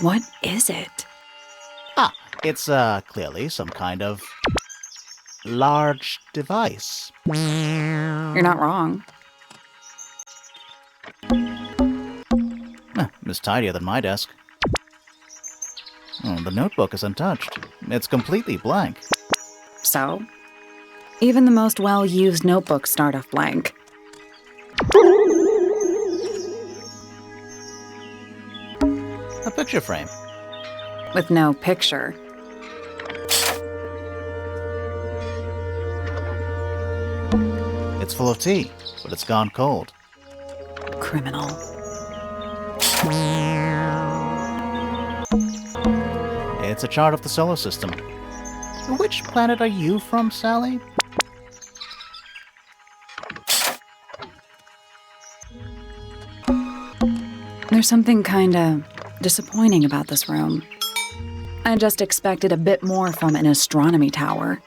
What is it? It's, clearly some kind of large device. You're not wrong. It's tidier than my desk. The notebook is untouched. It's completely blank. So? Even the most well-used notebooks start off blank. A picture frame. With no picture. It's full of tea, but it's gone cold. Criminal. It's a chart of the solar system. Which planet are you from, Sally? There's something kinda disappointing about this room. I just expected a bit more from an astronomy tower.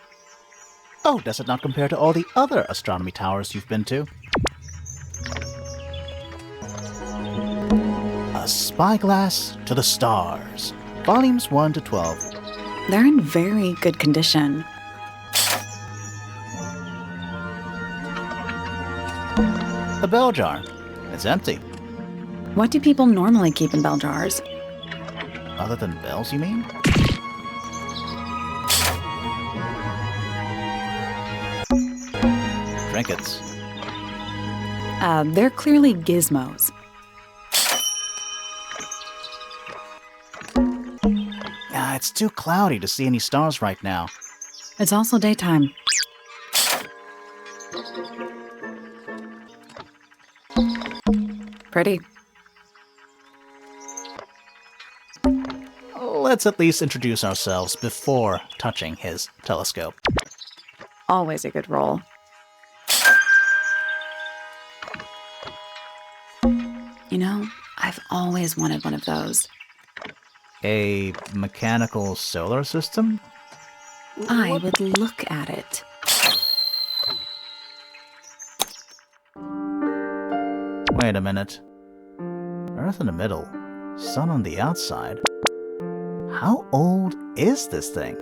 Oh, does it not compare to all the other astronomy towers you've been to? A Spyglass to the Stars, Volumes 1 to 12. They're in very good condition. The bell jar. It's empty. What do people normally keep in bell jars? Other than bells, you mean? Trinkets. They're clearly gizmos. It's too cloudy to see any stars right now. It's also daytime. Pretty. Let's at least introduce ourselves before touching his telescope. Always a good roll. You know, I've always wanted one of those. A mechanical solar system? I would look at it. Wait a minute. Earth in the middle, sun on the outside. How old is this thing?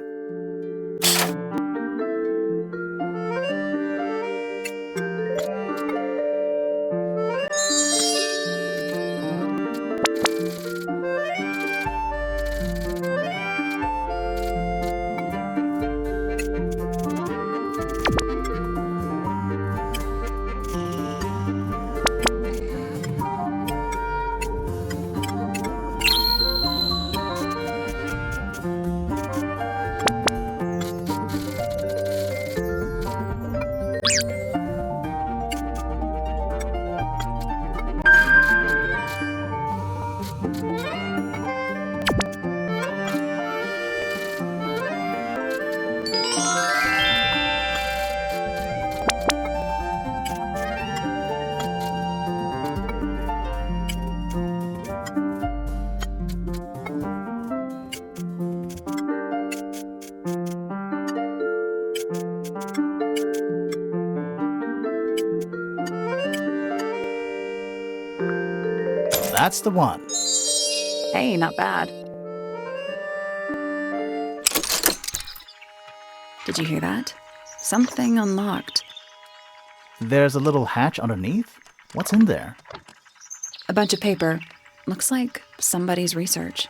That's the one. Hey, not bad. Did you hear that? Something unlocked. There's a little hatch underneath? What's in there? A bunch of paper. Looks like somebody's research.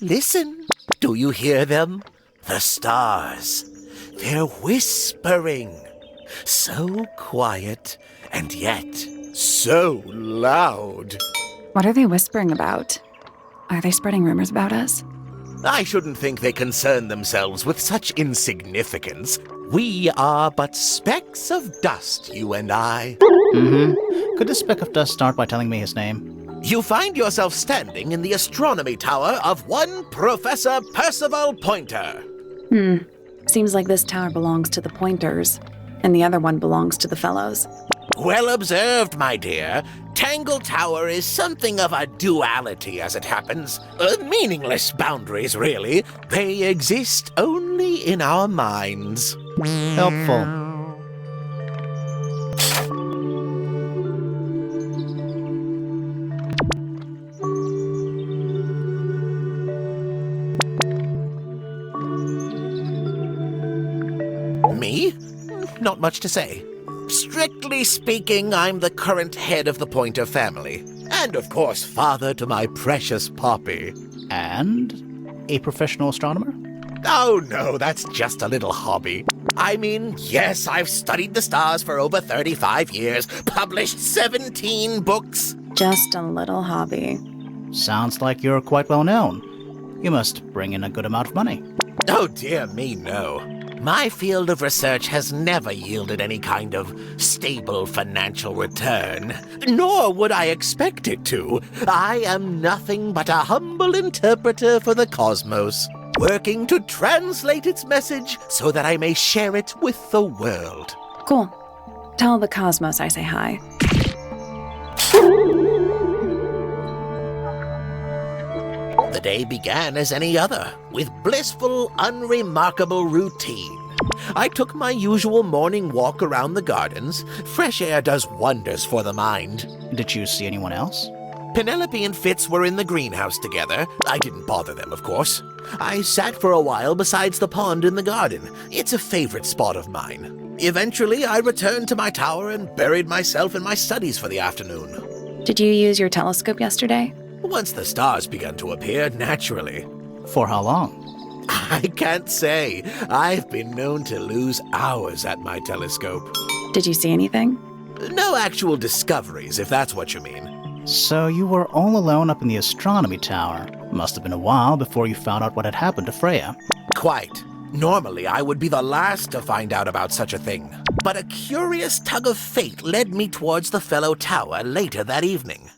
listen. Do you hear them? The stars. They're whispering. So quiet, and yet so loud. What are they whispering about? Are they spreading rumors about us? I shouldn't think they concern themselves with such insignificance. We are but specks of dust, you and I. Could this speck of dust start by telling me his name? You find yourself standing in the astronomy tower of one Professor Percival Pointer. Seems like this tower belongs to the Pointers, and the other one belongs to the Fellows. Well observed, my dear. Tangle Tower is something of a duality as it happens. Meaningless boundaries, really. They exist only in our minds. Helpful. Me? Not much to say. Strictly speaking, I'm the current head of the Pointer family. And of course, father to my precious Poppy. And a professional astronomer? Oh no, that's just a little hobby. I mean, yes, I've studied the stars for over 35 years, published 17 books. Just a little hobby. Sounds like you're quite well known. You must bring in a good amount of money. Oh dear me, no. My field of research has never yielded any kind of stable financial return, nor would I expect it to. I am nothing but a humble interpreter for the cosmos, working to translate its message so that I may share it with the world. Cool. Tell the Cosmos I say hi. The day began as any other, with blissful, unremarkable routine. I took my usual morning walk around the gardens. Fresh air does wonders for the mind. Did you see anyone else? Penelope and Fitz were in the greenhouse together. I didn't bother them, of course. I sat for a while besides the pond in the garden. It's a favorite spot of mine. Eventually, I returned to my tower and buried myself in my studies for the afternoon. Did you use your telescope yesterday? Once the stars began to appear, naturally. For how long? I can't say. I've been known to lose hours at my telescope. Did you see anything? No actual discoveries, if that's what you mean. So you were all alone up in the astronomy tower. Must have been a while before you found out what had happened to Freya. Quite. Normally, I would be the last to find out about such a thing. But a curious tug of fate led me towards the fellow tower later that evening.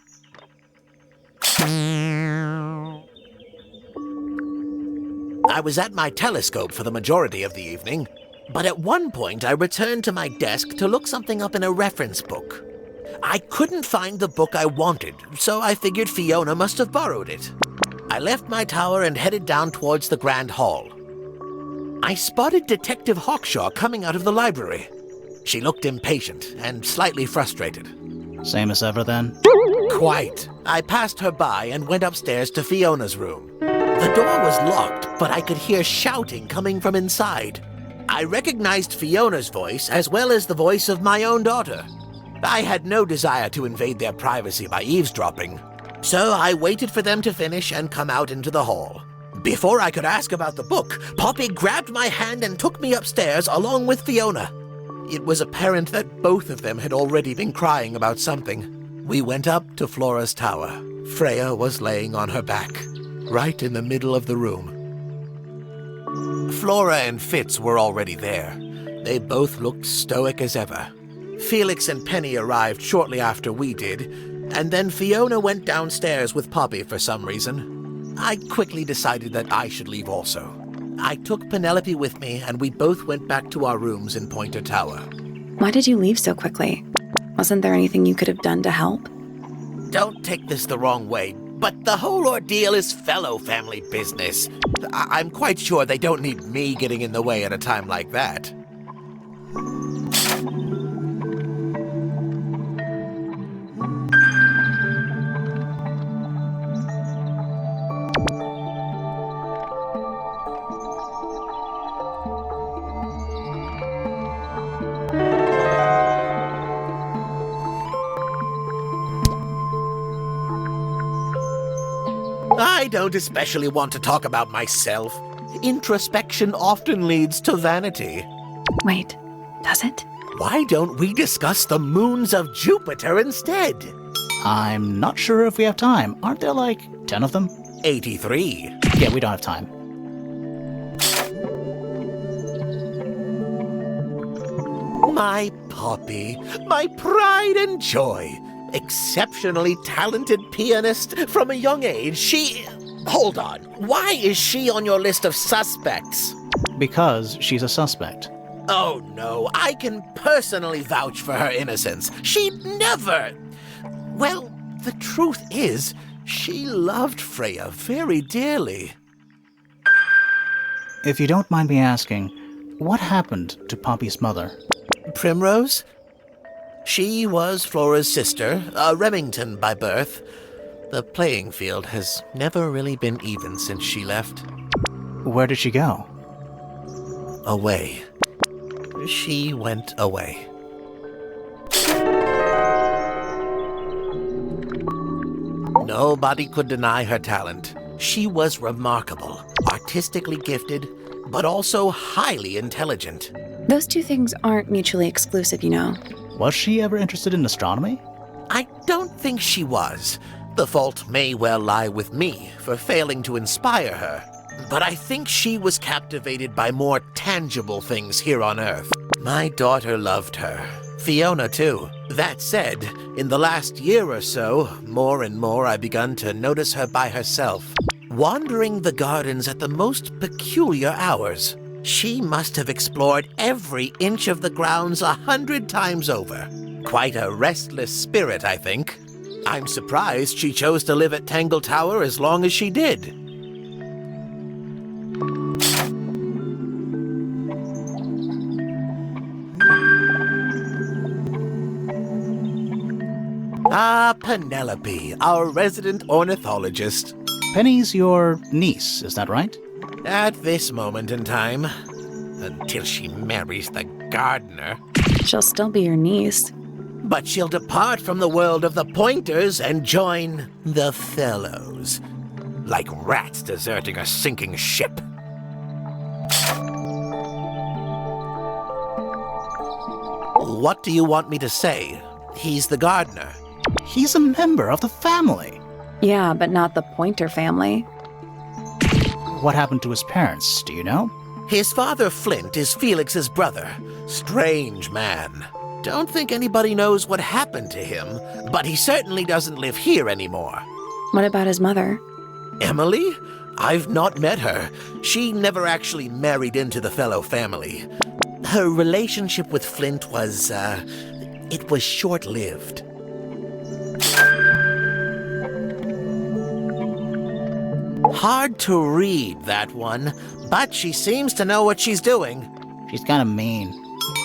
I was at my telescope for the majority of the evening, but at one point I returned to my desk to look something up in a reference book. I couldn't find the book I wanted, so I figured Fiona must have borrowed it. I left my tower and headed down towards the Grand Hall. I spotted Detective Hawkshaw coming out of the library. She looked impatient and slightly frustrated. Same as ever then? Quite. I passed her by and went upstairs to Fiona's room. The door was locked, but I could hear shouting coming from inside. I recognized Fiona's voice as well as the voice of my own daughter. I had no desire to invade their privacy by eavesdropping, so I waited for them to finish and come out into the hall. Before I could ask about the book, Poppy grabbed my hand and took me upstairs along with Fiona. It was apparent that both of them had already been crying about something. We went up to Flora's tower. Freya was laying on her back, right in the middle of the room. Flora and Fitz were already there. They both looked stoic as ever. Felix and Penny arrived shortly after we did, and then Fiona went downstairs with Poppy for some reason. I quickly decided that I should leave also. I took Penelope with me, and we both went back to our rooms in Pointer Tower. Why did you leave so quickly? Wasn't there anything you could have done to help? Don't take this the wrong way, but the whole ordeal is fellow family business. I'm quite sure they don't need me getting in the way at a time like that. I don't especially want to talk about myself. Introspection often leads to vanity. Wait, does it? Why don't we discuss the moons of Jupiter instead? I'm not sure if we have time. Aren't there like 10 of them? 83. Yeah, we don't have time. My Poppy, my pride and joy. Exceptionally talented pianist from a young age. Hold on. Why is she on your list of suspects? Because she's a suspect. Oh no, I can personally vouch for her innocence. She'd never... Well, the truth is, she loved Freya very dearly. If you don't mind me asking, what happened to Poppy's mother? Primrose? She was Flora's sister, a Remington by birth. The playing field has never really been even since she left. Where did she go? Away. She went away. Nobody could deny her talent. She was remarkable, artistically gifted, but also highly intelligent. Those two things aren't mutually exclusive, you know. Was she ever interested in astronomy? I don't think she was. The fault may well lie with me for failing to inspire her. But I think she was captivated by more tangible things here on Earth. My daughter loved her. Fiona, too. That said, in the last year or so, more and more I've begun to notice her by herself, wandering the gardens at the most peculiar hours. She must have explored every inch of the grounds 100 times over. Quite a restless spirit, I think. I'm surprised she chose to live at Tangle Tower as long as she did. Ah, Penelope, our resident ornithologist. Penny's your niece, is that right? At this moment in time, until she marries the gardener. She'll still be your niece. But she'll depart from the world of the Pointers and join the Fellows. Like rats deserting a sinking ship. What do you want me to say? He's the gardener. He's a member of the family. Yeah, but not the Pointer family. What happened to his parents, do you know? His father, Flint, is Felix's brother. Strange man. Don't think anybody knows what happened to him, but he certainly doesn't live here anymore. What about his mother? Emily? I've not met her. She never actually married into the Fellow family. Her relationship with Flint was, it was short-lived. Hard to read, that one, but she seems to know what she's doing. She's kind of mean.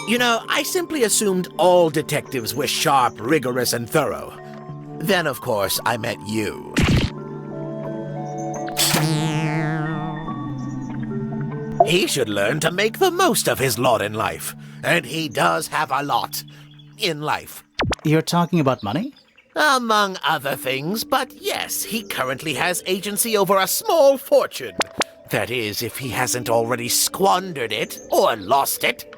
You know, I simply assumed all detectives were sharp, rigorous, and thorough. Then, of course, I met you. He should learn to make the most of his lot in life. And he does have a lot in life. You're talking about money? Among other things, but yes, he currently has agency over a small fortune. That is, if he hasn't already squandered it or lost it.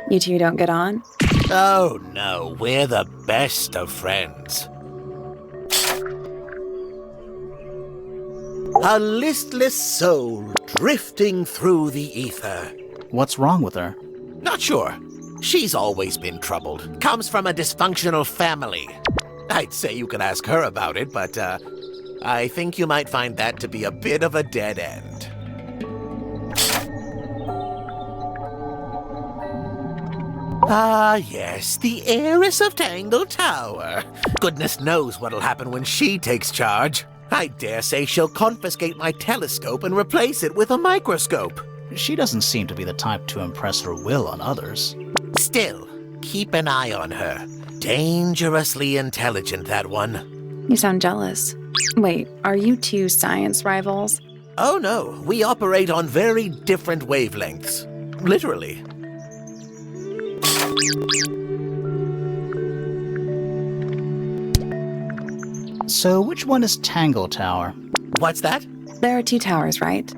You two don't get on? Oh no, we're the best of friends. A listless soul drifting through the ether. What's wrong with her? Not sure. She's always been troubled. Comes from a dysfunctional family. I'd say you could ask her about it, but I think you might find that to be a bit of a dead end. Ah, yes, the heiress of Tangle Tower. Goodness knows what'll happen when she takes charge. I dare say she'll confiscate my telescope and replace it with a microscope. She doesn't seem to be the type to impress her will on others. Still, keep an eye on her. Dangerously intelligent, that one. You sound jealous. Wait, are you two science rivals? Oh no, we operate on very different wavelengths. Literally. So which one is Tangle Tower? What's that? There are two towers, right?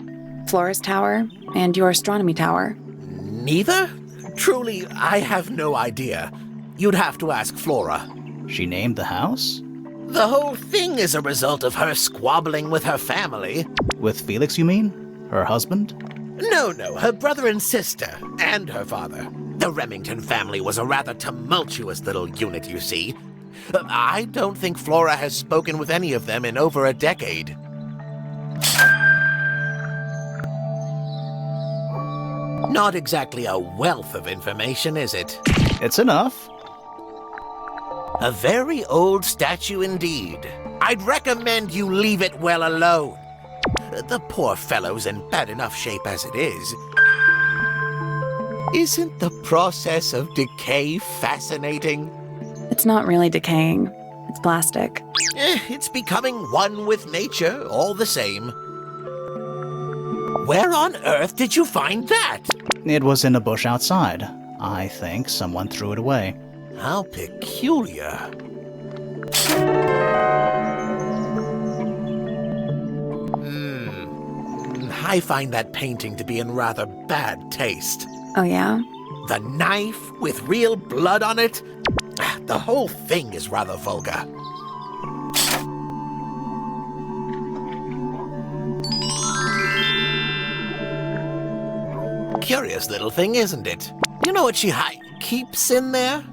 Flora's tower and your astronomy tower. Neither? Truly, I have no idea. You'd have to ask Flora. She named the house? The whole thing is a result of her squabbling with her family. With Felix, you mean? Her husband? No, her brother and sister, and her father. The Remington family was a rather tumultuous little unit, you see. I don't think Flora has spoken with any of them in over a decade. Not exactly a wealth of information, is it? It's enough. A very old statue indeed. I'd recommend you leave it well alone. The poor fellow's in bad enough shape as it is. Isn't the process of decay fascinating? It's not really decaying. It's plastic. It's becoming one with nature, all the same. Where on earth did you find that? It was in a bush outside. I think someone threw it away. How peculiar. I find that painting to be in rather bad taste. Oh, yeah? The knife with real blood on it? The whole thing is rather vulgar. Curious little thing, isn't it? You know what she keeps in there?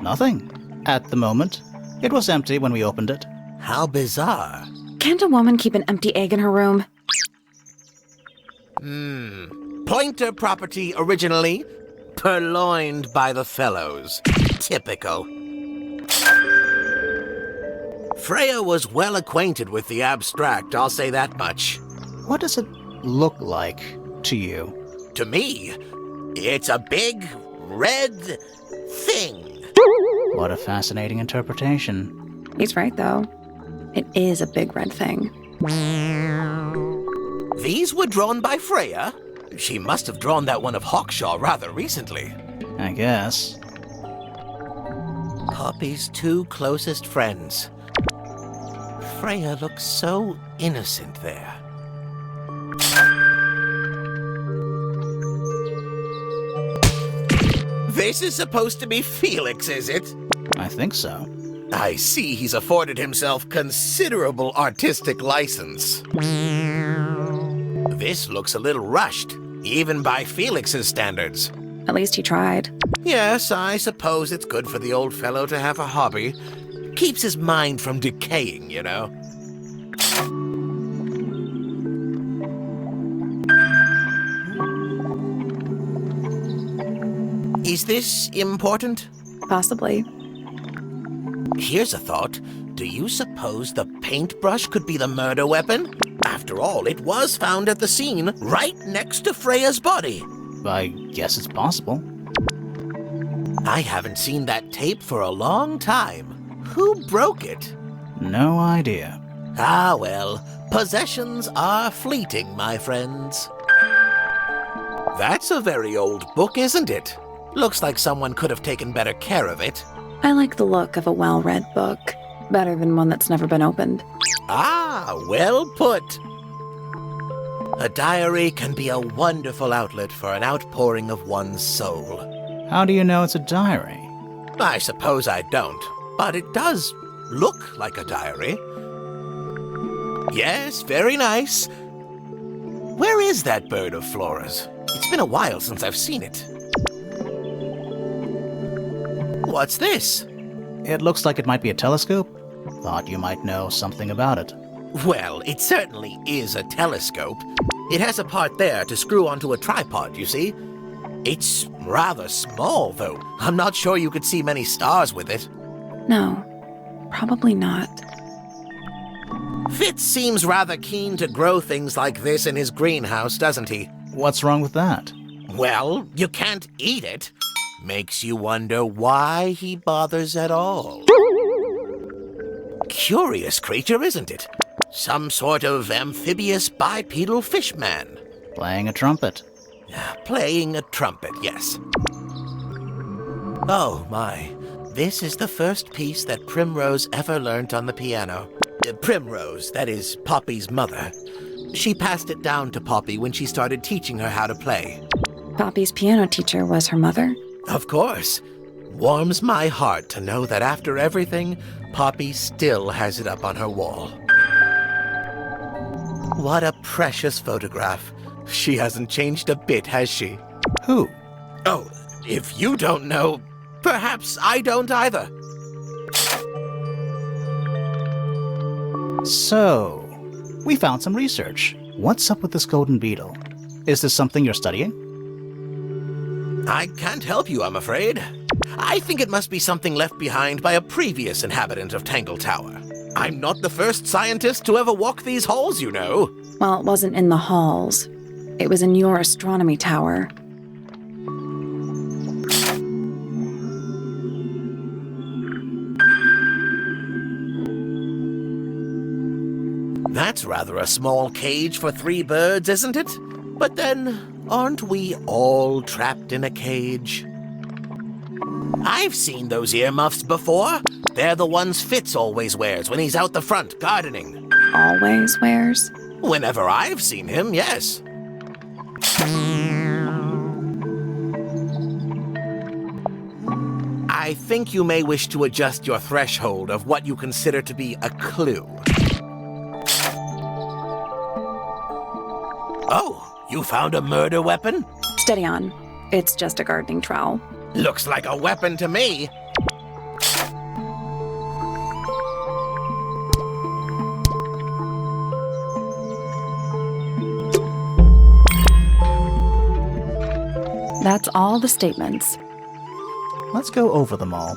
Nothing. At the moment. It was empty when we opened it. How bizarre. Can't a woman keep an empty egg in her room? Pointer property originally, purloined by the fellows. Typical. Freya was well acquainted with the abstract, I'll say that much. What does it look like to you? To me, it's a big, red thing. What a fascinating interpretation. He's right, though. It is a big red thing. These were drawn by Freya? She must have drawn that one of Hawkshaw rather recently. I guess. Poppy's two closest friends. Freya looks so innocent there. This is supposed to be Felix, is it? I think so. I see he's afforded himself considerable artistic license. This looks a little rushed, even by Felix's standards. At least he tried. Yes, I suppose it's good for the old fellow to have a hobby. Keeps his mind from decaying, you know. Is this important? Possibly. Here's a thought. Do you suppose the paintbrush could be the murder weapon? After all, it was found at the scene, right next to Freya's body. I guess it's possible. I haven't seen that tape for a long time. Who broke it? No idea. Ah, well, possessions are fleeting, my friends. That's a very old book, isn't it? Looks like someone could have taken better care of it. I like the look of a well-read book. Better than one that's never been opened. Ah, well put. A diary can be a wonderful outlet for an outpouring of one's soul. How do you know it's a diary? I suppose I don't, but it does look like a diary. Yes, very nice. Where is that bird of Flora's? It's been a while since I've seen it. What's this? It looks like it might be a telescope. Thought you might know something about it. Well, it certainly is a telescope. It has a part there to screw onto a tripod, you see. It's rather small, though. I'm not sure you could see many stars with it. No, probably not. Fitz seems rather keen to grow things like this in his greenhouse, doesn't he? What's wrong with that? Well, you can't eat it. Makes you wonder why he bothers at all. Curious creature, isn't it? Some sort of amphibious bipedal fishman. Playing a trumpet. Playing a trumpet, yes. Oh my, this is the first piece that Primrose ever learnt on the piano. Primrose, that is Poppy's mother. She passed it down to Poppy when she started teaching her how to play. Poppy's piano teacher was her mother? Of course. Warms my heart to know that after everything, Poppy still has it up on her wall. What a precious photograph. She hasn't changed a bit, has she? Who? Oh, if you don't know, perhaps I don't either. So, we found some research. What's up with this golden beetle? Is this something you're studying? I can't help you, I'm afraid. I think it must be something left behind by a previous inhabitant of Tangle Tower. I'm not the first scientist to ever walk these halls, you know. Well, it wasn't in the halls. It was in your astronomy tower. That's rather a small cage for 3 birds, isn't it? But then, aren't we all trapped in a cage? I've seen those earmuffs before. They're the ones Fitz always wears when he's out the front gardening. Always wears? Whenever I've seen him, yes. I think you may wish to adjust your threshold of what you consider to be a clue. Oh, you found a murder weapon? Steady on. It's just a gardening trowel. Looks like a weapon to me. That's all the statements. Let's go over them all.